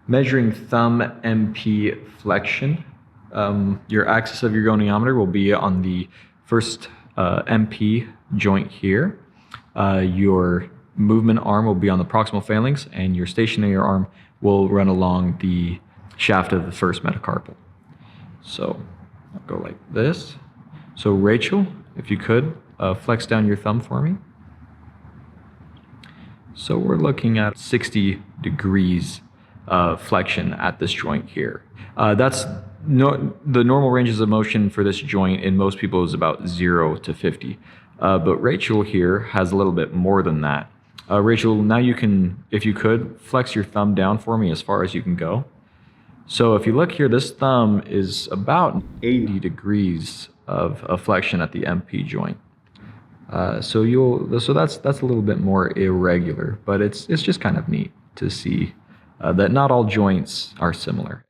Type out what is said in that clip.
Measuring thumb MP flexion. Your axis of your goniometer will be on the first MP joint here. Your movement arm will be on the proximal phalanx, and your stationary arm will run along the shaft of the first metacarpal. So I'll go like this. So Rachel, if you could, flex down your thumb for me. So we're looking at 60 degrees flexion at this joint here. That's the normal ranges of motion for this joint in most people is about 0 to 50. But Rachel here has a little bit more than that. Rachel, now you can, if you could, flex your thumb down for me as far as you can go. So if you look here, this thumb is about 80 degrees of flexion at the MP joint. So that's a little bit more irregular, but it's just kind of neat to see that not all joints are similar.